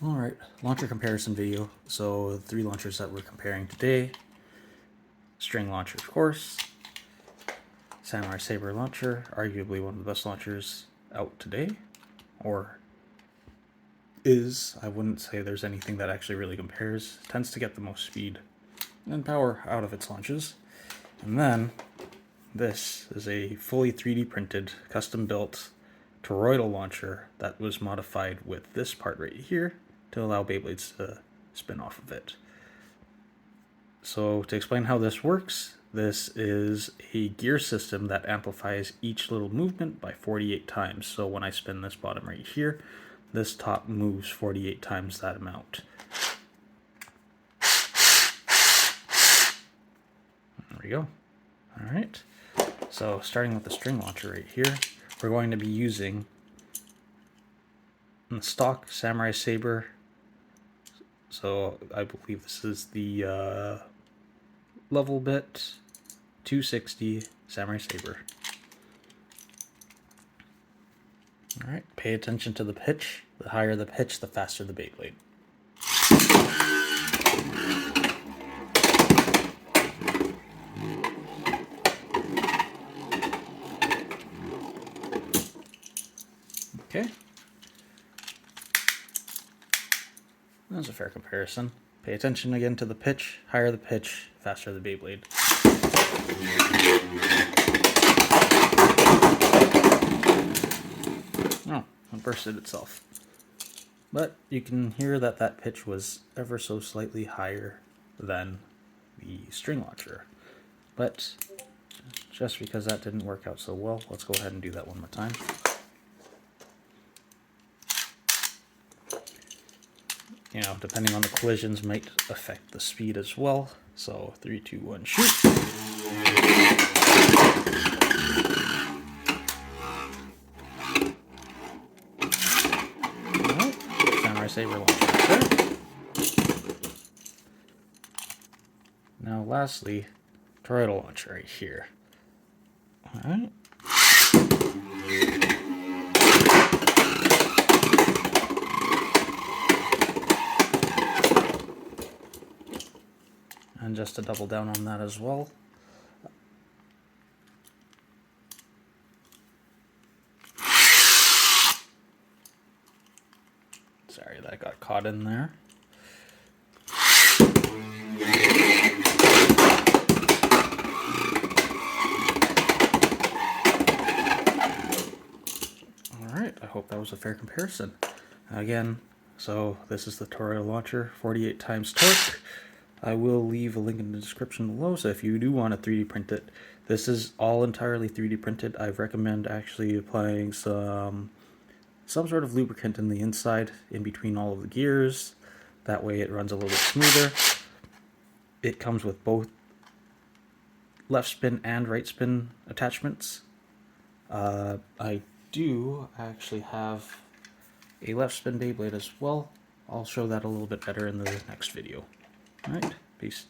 Alright, launcher comparison video. So the three launchers that we're comparing today: string launcher, of course, Samurai Saber launcher, arguably one of the best launchers out today, or is. I wouldn't say there's anything that actually really compares. It tends to get the most speed and power out of its launches. And then this is a fully 3D printed, custom built Toroidal launcher that was modified with this part right here to allow Beyblades to spin off of it. So to explain how this works, this is a gear system that amplifies each little movement by 48 times. So when I spin this bottom right here, this top moves 48 times that amount. There we go. Alright, so starting with the string launcher right here, we're going to be using the stock Samurai Saber. So I believe this is the level bit 260 Samurai Saber. Alright, pay attention to the pitch. The higher the pitch, the faster the Beyblade. Okay. That's a fair comparison. Pay attention again to the pitch. Higher the pitch, faster the Beyblade. Oh, it bursted itself. But you can hear that that pitch was ever so slightly higher than the string launcher. But just because that didn't work out so well, let's go ahead and do that one more time. You know, depending on the collisions might affect the speed as well. So 3, 2, 1, shoot. Alright, Samurai Saber launcher there. Now lastly, Toroidal launcher right here. Alright. And just to double down on that as well, sorry, that got caught in there. Alright, I hope that was a fair comparison. Again, so this is the Toroidal launcher, 48 times torque. I will leave a link in the description below, so if you do want to 3D print it, this is all entirely 3D printed. I recommend actually applying some sort of lubricant in the inside, in between all of the gears. That way it runs a little bit smoother. It comes with both left spin and right spin attachments. I do actually have a left spin Beyblade as well. I'll show that a little bit better in the next video. Alright, peace.